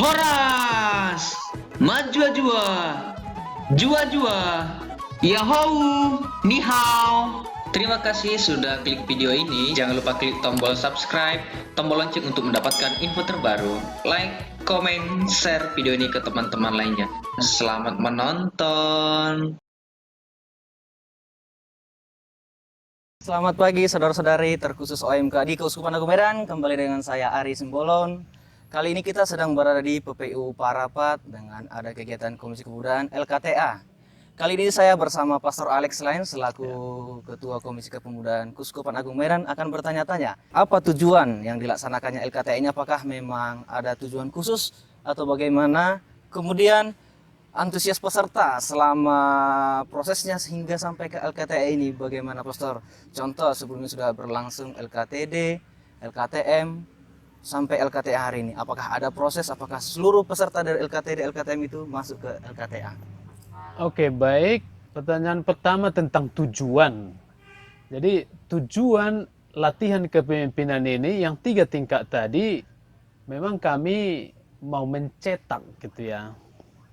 Horas, Majua-jua, Jua-jua, Yahoo, Ni hao. Terima kasih sudah klik video ini. Jangan lupa klik tombol subscribe, tombol lonceng untuk mendapatkan info terbaru. Like, komen, share video ini ke teman-teman lainnya. Selamat menonton. Selamat pagi saudara-saudari terkhusus OMK di Keuskupan Agung Medan. Kembali dengan saya Ari Simbolon. Kali ini kita sedang berada di PPU Parapat dengan ada kegiatan Komisi Kebudayaan LKTA. Kali ini saya bersama Pastor Alex Lain selaku Ketua Komisi Kepemudaan Keuskupan Agung Medan akan bertanya-tanya apa tujuan yang dilaksanakannya LKTA ini, apakah memang ada tujuan khusus atau bagaimana, kemudian antusias peserta selama prosesnya hingga sampai ke LKTA ini bagaimana, Pastor? Contoh sebelumnya sudah berlangsung LKTD, LKTM sampai LKTA hari ini. Apakah ada proses, apakah seluruh peserta dari LKTD, LKTM itu masuk ke LKTA? Oke, baik. Pertanyaan pertama tentang tujuan. Jadi tujuan latihan kepemimpinan ini yang 3 tingkat tadi memang kami mau mencetak gitu ya.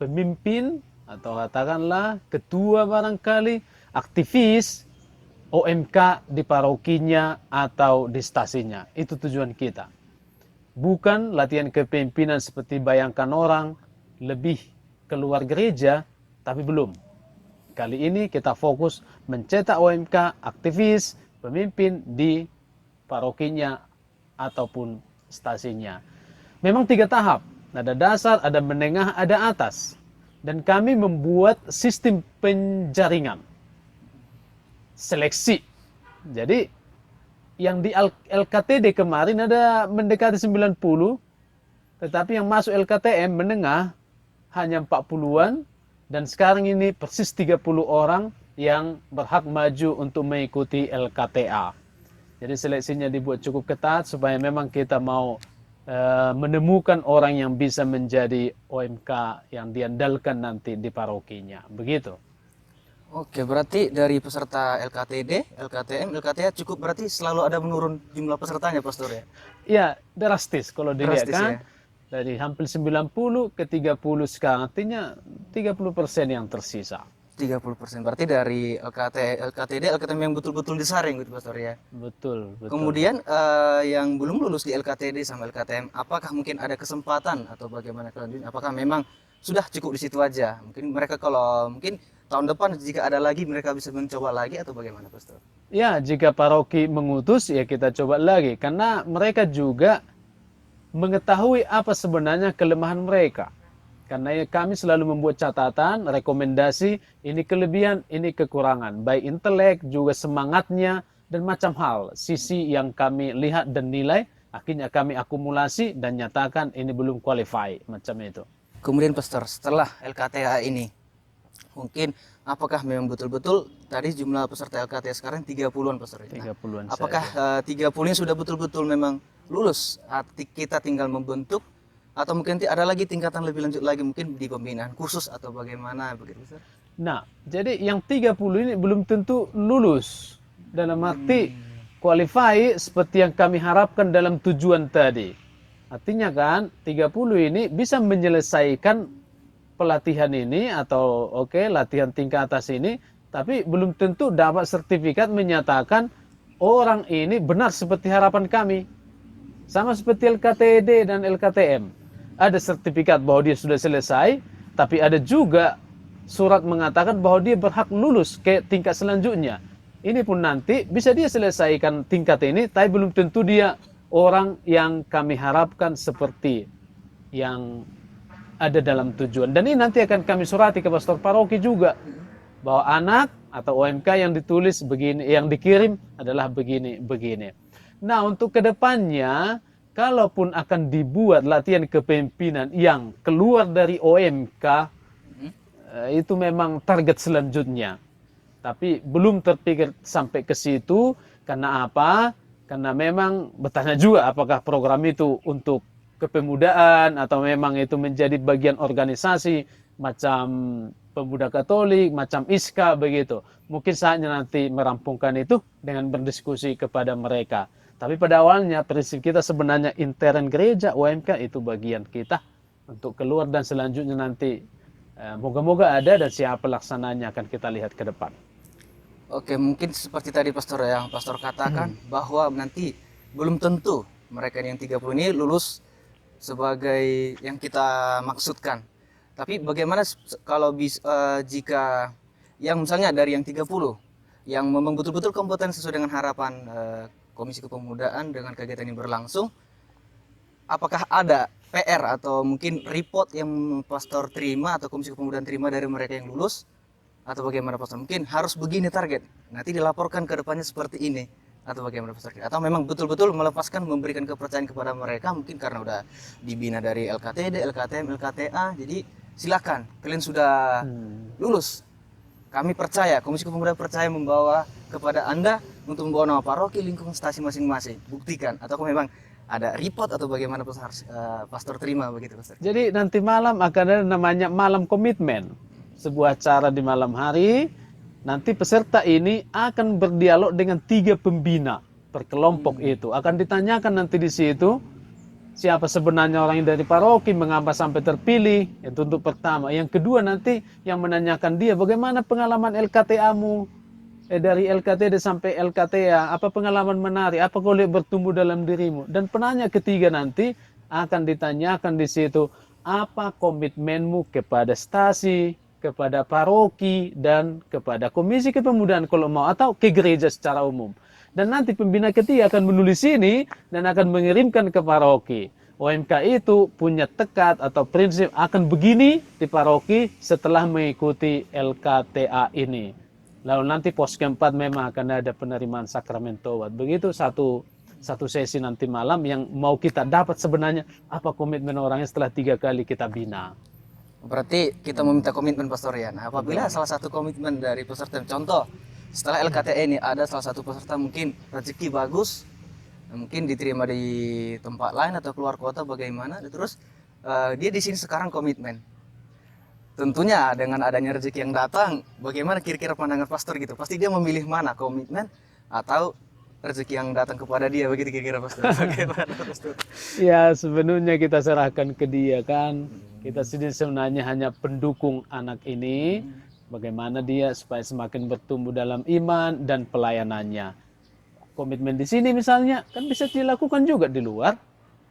Pemimpin atau katakanlah ketua barangkali, aktivis OMK di parokinya atau di stasinya. Itu tujuan kita. Bukan latihan kepemimpinan seperti bayangkan orang lebih keluar gereja, tapi belum. Kali ini kita fokus mencetak OMK, aktivis, pemimpin di parokinya ataupun stasinya. Memang 3 tahap. Ada dasar, ada menengah, ada atas. Dan kami membuat sistem penjaringan. Seleksi. Jadi yang di LKTD kemarin ada mendekati 90, tetapi yang masuk LKTM menengah hanya 40-an, dan sekarang ini persis 30 orang yang berhak maju untuk mengikuti LKTA. Jadi seleksinya dibuat cukup ketat supaya memang kita mau menemukan orang yang bisa menjadi OMK yang diandalkan nanti di parokinya. Begitu. Oke, berarti dari peserta LKTD, LKTM, LKTA cukup berarti selalu ada menurun jumlah pesertanya, Pastor ya? Ya, drastis kalau dilihat Drastis, kan. ya? Dari hampir 90 ke 30 sekarang, artinya 30% yang tersisa. 30%. Berarti dari LKTD, LKTM yang betul-betul disaring gitu, Pastor ya? Betul, betul. Kemudian yang belum lulus di LKTD sama LKTM, apakah mungkin ada kesempatan atau bagaimana kelanjutannya? Apakah memang sudah cukup di situ aja? Mungkin mereka kalau mungkin tahun depan jika ada lagi mereka bisa mencoba lagi atau bagaimana, Pastor? Ya, jika paroki mengutus ya kita coba lagi. Karena mereka juga mengetahui apa sebenarnya kelemahan mereka. Karena kami selalu membuat catatan, rekomendasi, ini kelebihan, ini kekurangan. Baik intelek, juga semangatnya, dan macam hal. Sisi yang kami lihat dan nilai, akhirnya kami akumulasi dan nyatakan ini belum qualify, macam itu. Kemudian, Pastor, setelah LKTA ini, mungkin apakah memang betul-betul tadi jumlah peserta LKTA sekarang 30-an, Pastor? 30-an. Apakah 30 ini sudah betul-betul memang lulus? Kita tinggal membentuk atau mungkin ada lagi tingkatan lebih lanjut lagi mungkin di pembinaan khusus atau bagaimana begitu, Pastor? Nah, jadi yang 30 ini belum tentu lulus dalam arti qualify seperti yang kami harapkan dalam tujuan tadi. Artinya kan 30 ini bisa menyelesaikan pelatihan ini atau latihan tingkat atas ini, tapi belum tentu dapat sertifikat menyatakan orang ini benar seperti harapan kami. Sama seperti LKTD dan LKTM. Ada sertifikat bahwa dia sudah selesai, tapi ada juga surat mengatakan bahwa dia berhak lulus ke tingkat selanjutnya. Ini pun nanti bisa dia selesaikan tingkat ini, tapi belum tentu dia orang yang kami harapkan seperti yang ada dalam tujuan. Dan ini nanti akan kami surati ke pastor paroki juga, bahwa anak atau OMK yang ditulis begini, yang dikirim adalah begini. Nah, untuk kedepannya, kalaupun akan dibuat latihan kepemimpinan yang keluar dari OMK, itu memang target selanjutnya. Tapi belum terpikir sampai ke situ. Karena apa? Karena memang bertanya juga apakah program itu untuk kepemudaan atau memang itu menjadi bagian organisasi macam pemuda Katolik, macam ISKA begitu. Mungkin saatnya nanti merampungkan itu dengan berdiskusi kepada mereka. Tapi pada awalnya prinsip kita sebenarnya intern gereja, UMK itu bagian kita untuk keluar dan selanjutnya nanti moga-moga ada dan siapa pelaksananya akan kita lihat ke depan. Oke, mungkin seperti tadi Pastor yang Pastor katakan bahwa nanti belum tentu mereka yang 30 ini lulus sebagai yang kita maksudkan. Tapi bagaimana kalau jika yang misalnya dari yang 30 yang memang betul-betul kompeten sesuai dengan harapan Komisi Kepemudaan dengan kegiatan ini berlangsung, apakah ada PR atau mungkin report yang Pastor terima atau Komisi Kepemudaan terima dari mereka yang lulus? Atau bagaimana Pastor? Mungkin harus begini target, nanti dilaporkan ke depannya seperti ini. Atau bagaimana Pastor? Atau memang betul-betul melepaskan, memberikan kepercayaan kepada mereka, mungkin karena udah dibina dari LKTD, LKTM, LKTA, jadi silakan, kalian sudah lulus. Kami percaya, Komisi Kepemudaan percaya membawa kepada Anda untuk membawa nama paroki, lingkungan stasi masing-masing. Buktikan, atau memang ada report atau bagaimana Pastor terima begitu Pastor? Jadi nanti malam akan ada namanya malam komitmen. Sebuah acara di malam hari, nanti peserta ini akan berdialog dengan 3 pembina per kelompok itu. Akan ditanyakan nanti di situ, siapa sebenarnya orang yang dari paroki, mengapa sampai terpilih, itu untuk pertama. Yang kedua nanti yang menanyakan dia, bagaimana pengalaman LKTA-mu, dari LKTD sampai LKTA, apa pengalaman menarik, apa kau lihat bertumbuh dalam dirimu. Dan penanya ketiga nanti akan ditanyakan di situ, apa komitmenmu kepada stasi, kepada paroki, dan kepada Komisi Kepemudaan kalau mau, atau ke gereja secara umum. Dan nanti pembina ketiga akan menulis ini dan akan mengirimkan ke paroki. OMK itu punya tekad atau prinsip akan begini di paroki setelah mengikuti LKTA ini. Lalu nanti pos keempat memang akan ada penerimaan sakramen taubat. Begitu satu sesi nanti malam yang mau kita dapat sebenarnya apa komitmen orangnya setelah 3 kali kita bina. Berarti kita meminta komitmen Pastorian. Apabila salah satu komitmen dari peserta, contoh setelah LKTE ini ada salah satu peserta mungkin rezeki bagus, mungkin diterima di tempat lain atau keluar kota bagaimana, terus dia di sini sekarang komitmen. Tentunya dengan adanya rezeki yang datang, bagaimana kira-kira pandangan Pastor gitu? Pasti dia memilih mana, komitmen atau rezeki yang datang kepada dia, begitu kira-kira Pastor? Bagaimana Pastor? Ya sebenarnya kita serahkan ke dia kan. Kita sendiri sebenarnya hanya pendukung anak ini. Bagaimana dia supaya semakin bertumbuh dalam iman dan pelayanannya. Komitmen di sini misalnya kan bisa dilakukan juga di luar.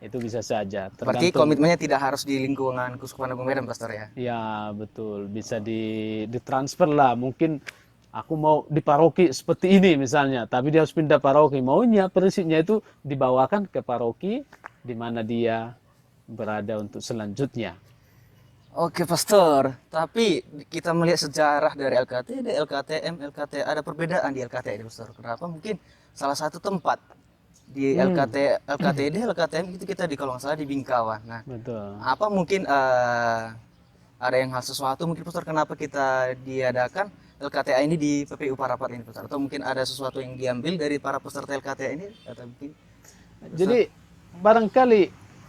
Itu bisa saja. Berarti komitmennya tidak harus di lingkungan Keuskupan Agung Medan Pastor ya? Ya betul, bisa ditransfer lah. Mungkin aku mau di paroki seperti ini misalnya, tapi dia harus pindah paroki. Maunya prinsipnya itu dibawakan ke paroki di mana dia berada untuk selanjutnya. Oke Pastor, tapi kita melihat sejarah dari LKTD, LKTM, LKTA, ada perbedaan di LKTD Pastor. Kenapa? Mungkin salah satu tempat di LKTD, LKTM itu kita di kalau nggak salah di Bingkawan. Nah, Betul. apa mungkin ada yang hal sesuatu mungkin Pastor kenapa kita diadakan LKTA ini di PPU Parapat ini Pastor? Atau mungkin ada sesuatu yang diambil dari para peserta LKTA ini? Atau mungkin Jadi barangkali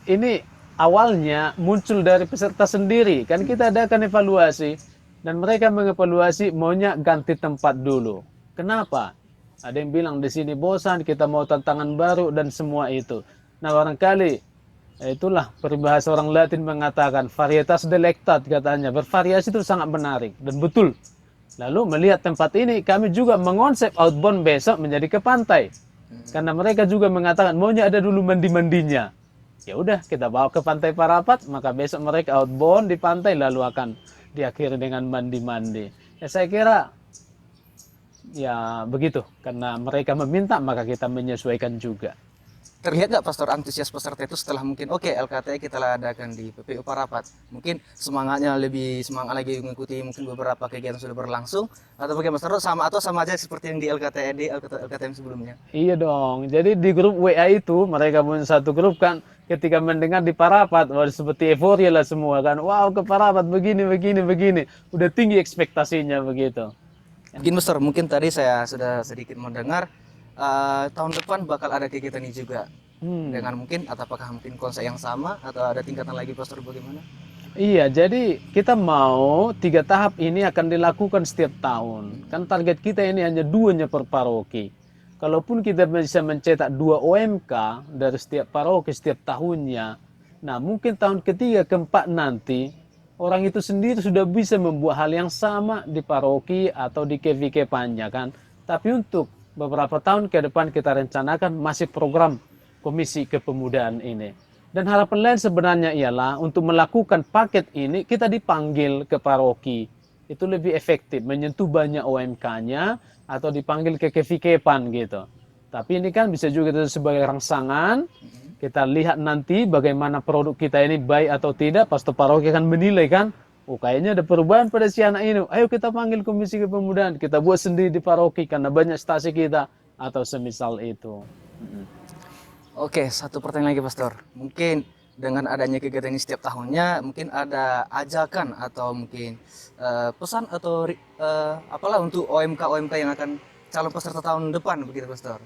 ini awalnya muncul dari peserta sendiri. Kan kita adakan evaluasi dan mereka mengevaluasi maunya ganti tempat dulu. Kenapa? Ada yang bilang di sini bosan, kita mau tantangan baru dan semua itu. Nah barangkali itulah peribahasa orang Latin mengatakan varietas delectat katanya. Bervariasi itu sangat menarik dan betul. Lalu melihat tempat ini kami juga mengonsep outbound besok menjadi ke pantai. Karena mereka juga mengatakan maunya ada dulu mandi-mandinya. Ya udah kita bawa ke pantai Parapat, maka besok mereka outbound di pantai lalu akan diakhiri dengan mandi-mandi. Ya saya kira ya begitu, karena mereka meminta maka kita menyesuaikan juga. terlihat nggak Pastor antusias peserta itu setelah mungkin oke LKTI kita adakan di PPU Parapat, mungkin semangatnya lebih semangat lagi mengikuti mungkin beberapa kegiatan sudah berlangsung, atau bagaimana Pastor, sama atau sama aja seperti yang di LKTM sebelumnya? Iya dong, jadi di grup WA itu mereka punya satu grup kan, ketika mendengar di Parapat, wah seperti euforia lah semua kan, wow ke Parapat begini, udah tinggi ekspektasinya begitu. Mungkin Pastor, mungkin tadi saya sudah sedikit mendengar tahun depan bakal ada kegiatan ini juga dengan mungkin atau apakah mungkin konsep yang sama atau ada tingkatan lagi Pastor, bagaimana? Iya, jadi kita mau 3 tahap ini akan dilakukan setiap tahun. Kan target kita ini hanya 2-nya per paroki. Kalaupun kita bisa mencetak 2 OMK dari setiap paroki setiap tahunnya, Nah, mungkin tahun ketiga, keempat nanti, orang itu sendiri sudah bisa membuat hal yang sama di paroki atau di KVK-nya kan. Tapi untuk beberapa tahun ke depan kita rencanakan masih program Komisi Kepemudaan ini. Dan harapan lain sebenarnya ialah untuk melakukan paket ini kita dipanggil ke paroki. Itu lebih efektif, menyentuh banyak OMK-nya atau dipanggil ke KVK-pan gitu. Tapi ini kan bisa juga sebagai rangsangan. Kita lihat nanti bagaimana produk kita ini baik atau tidak. Pastor paroki akan menilai kan. Oh, kayaknya ada perubahan pada si anak ini. Ayo kita panggil Komisi Kepemudaan. Kita buat sendiri di paroki karena banyak stasi kita. Atau semisal itu. Oke, satu pertanyaan lagi Pastor. Mungkin dengan adanya kegiatan ini setiap tahunnya, mungkin ada ajakan atau mungkin pesan atau apalah untuk OMK yang akan calon peserta tahun depan begitu Pastor.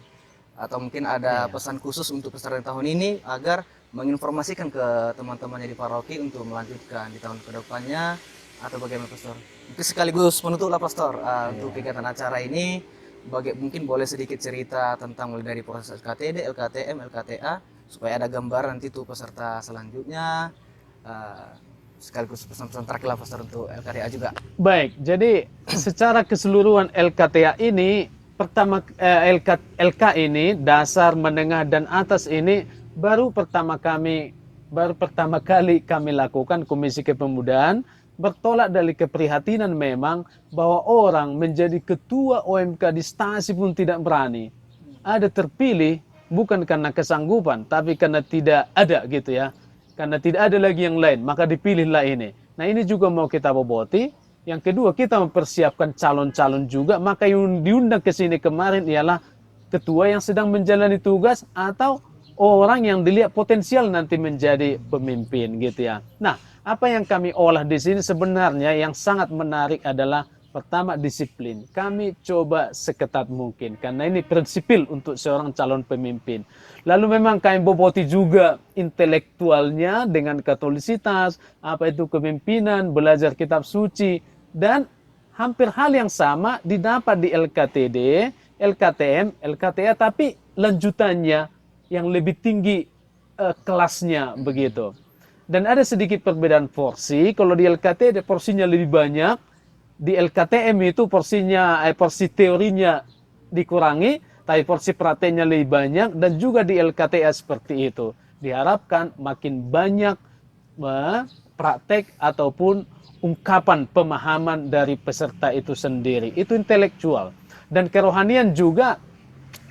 Atau mungkin ada pesan khusus untuk peserta tahun ini agar menginformasikan ke teman-temannya di paroki untuk melanjutkan di tahun kedepannya atau bagaimana Pastor? Mungkin sekaligus menutup lah Pastor untuk kegiatan acara ini. Mungkin boleh sedikit cerita tentang mulai dari proses LKTD, LKTM, LKTA supaya ada gambaran nanti tuh peserta selanjutnya. Sekaligus pesan-pesan terakhir lah Pastor untuk LKTA juga. Baik, jadi secara keseluruhan LKTA ini pertama LK ini dasar, menengah dan atas ini baru pertama kali kami lakukan Komisi Kepemudaan, bertolak dari keprihatinan memang bahwa orang menjadi ketua OMK di stasi pun tidak berani. Ada terpilih bukan karena kesanggupan, tapi karena tidak ada gitu ya. Karena tidak ada lagi yang lain, maka dipilihlah ini. Nah, ini juga mau kita boboti. Yang kedua, kita mempersiapkan calon-calon juga, maka yang diundang ke sini kemarin ialah ketua yang sedang menjalani tugas atau orang yang dilihat potensial nanti menjadi pemimpin gitu ya. Nah, apa yang kami olah di sini sebenarnya yang sangat menarik adalah pertama disiplin. Kami coba seketat mungkin karena ini prinsipil untuk seorang calon pemimpin. Lalu memang kami boboti juga intelektualnya dengan katolisitas, apa itu kepemimpinan, belajar kitab suci. Dan hampir hal yang sama didapat di LKTD, LKTM, LKTA, tapi lanjutannya yang lebih tinggi kelasnya begitu. Dan ada sedikit perbedaan porsi. Kalau di LKTD porsinya lebih banyak, di LKTM itu porsi teorinya dikurangi, tapi porsi prakteknya lebih banyak. Dan juga di LKTA seperti itu. Diharapkan makin banyak praktek ataupun ungkapan pemahaman dari peserta itu sendiri. Itu intelektual. Dan kerohanian juga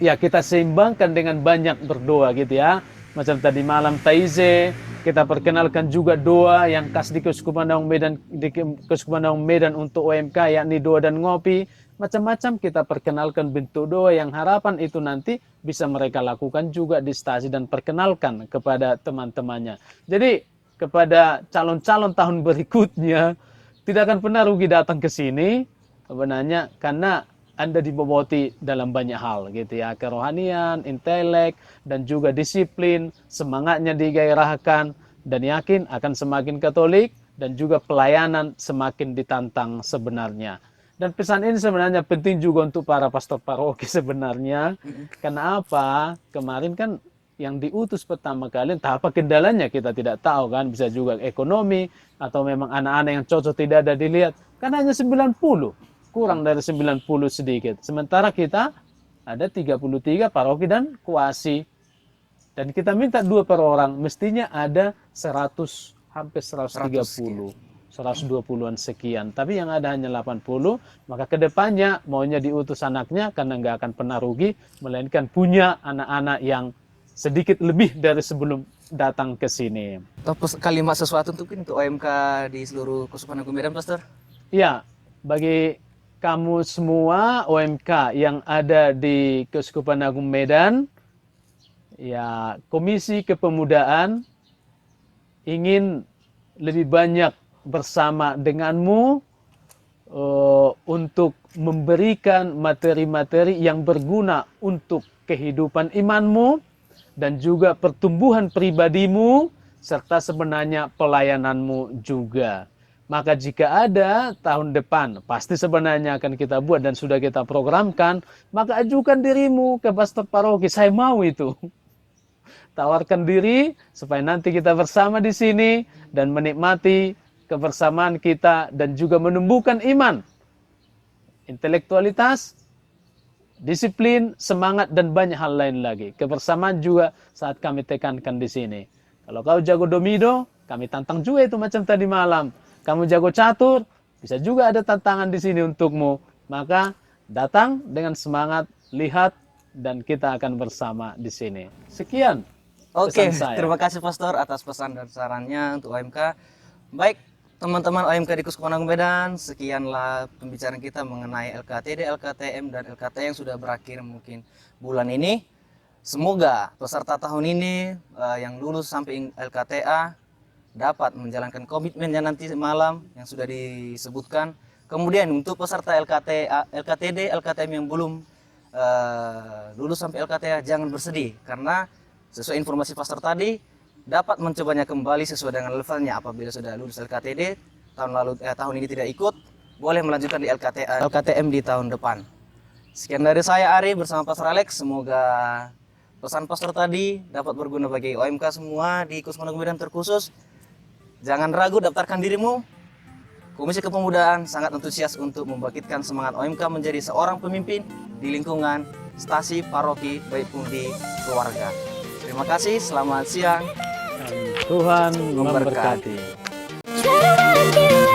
ya kita seimbangkan dengan banyak berdoa gitu ya. Macam tadi malam Taize, kita perkenalkan juga doa yang khas di Keuskupan Daung Medan untuk OMK, yakni doa dan ngopi. Macam-macam kita perkenalkan bentuk doa yang harapan itu nanti bisa mereka lakukan juga di stasi dan perkenalkan kepada teman-temannya. Jadi kepada calon-calon tahun berikutnya tidak akan pernah rugi datang ke sini sebenarnya karena Anda diboboti dalam banyak hal gitu ya, kerohanian, intelek dan juga disiplin, semangatnya digairahkan dan yakin akan semakin Katolik dan juga pelayanan semakin ditantang sebenarnya. Dan pesan ini sebenarnya penting juga untuk para pastor paroki sebenarnya. Karena apa? Kemarin kan yang diutus pertama kali, entah apa kendalanya kita tidak tahu kan, bisa juga ekonomi atau memang anak-anak yang cocok tidak ada dilihat, kan hanya 90, kurang dari 90 sedikit. Sementara kita ada 33 paroki dan kuasi. Dan kita minta 2 per orang, mestinya ada 100, hampir 130, 120-an sekian. Tapi yang ada hanya 80, maka kedepannya maunya diutus anaknya karena nggak akan pernah rugi, melainkan punya anak-anak yang sedikit lebih dari sebelum datang ke sini. Kalimat sesuatu untuk OMK di seluruh Keuskupan Agung Medan, Pastor? Ya, bagi kamu semua OMK yang ada di Keuskupan Agung Medan, ya Komisi Kepemudaan ingin lebih banyak bersama denganmu untuk memberikan materi-materi yang berguna untuk kehidupan imanmu, dan juga pertumbuhan pribadimu, serta sebenarnya pelayananmu juga. Maka jika ada tahun depan, pasti sebenarnya akan kita buat dan sudah kita programkan, maka ajukan dirimu ke pastor paroki, saya mau itu. tawarkan diri supaya nanti kita bersama di sini dan menikmati kebersamaan kita dan juga menumbuhkan iman, intelektualitas, disiplin, semangat, dan banyak hal lain lagi. Kebersamaan juga saat kami tekankan di sini. Kalau kau jago domino, kami tantang juga itu macam tadi malam. Kamu jago catur, bisa juga ada tantangan di sini untukmu. Maka datang dengan semangat, lihat, dan kita akan bersama di sini. Sekian Oke, pesan saya. terima kasih Pastor atas pesan dan sarannya untuk OMK. Baik, teman-teman OMK di Kuskupan Agung Medan, sekianlah pembicaraan kita mengenai LKTD, LKTM, dan LKT yang sudah berakhir mungkin bulan ini. Semoga peserta tahun ini yang lulus sampai LKTA dapat menjalankan komitmennya nanti malam yang sudah disebutkan. Kemudian untuk peserta LKTD, LKTM yang belum lulus sampai LKTA, jangan bersedih karena sesuai informasi Pastor tadi dapat mencobanya kembali sesuai dengan levelnya. Apabila sudah lulus LKTD tahun ini tidak ikut, boleh melanjutkan di LKTM di tahun depan. Sekian dari saya Ari bersama Pastor Alex. Semoga pesan Pastor tadi dapat berguna bagi OMK semua di Kuskupan Agung Medan terkhusus. Jangan ragu, daftarkan dirimu. Komisi Kepemudaan sangat antusias untuk membangkitkan semangat OMK menjadi seorang pemimpin di lingkungan stasi, paroki, baik pun di keluarga. Terima kasih, selamat siang. Tuhan Memberkati. memberkati.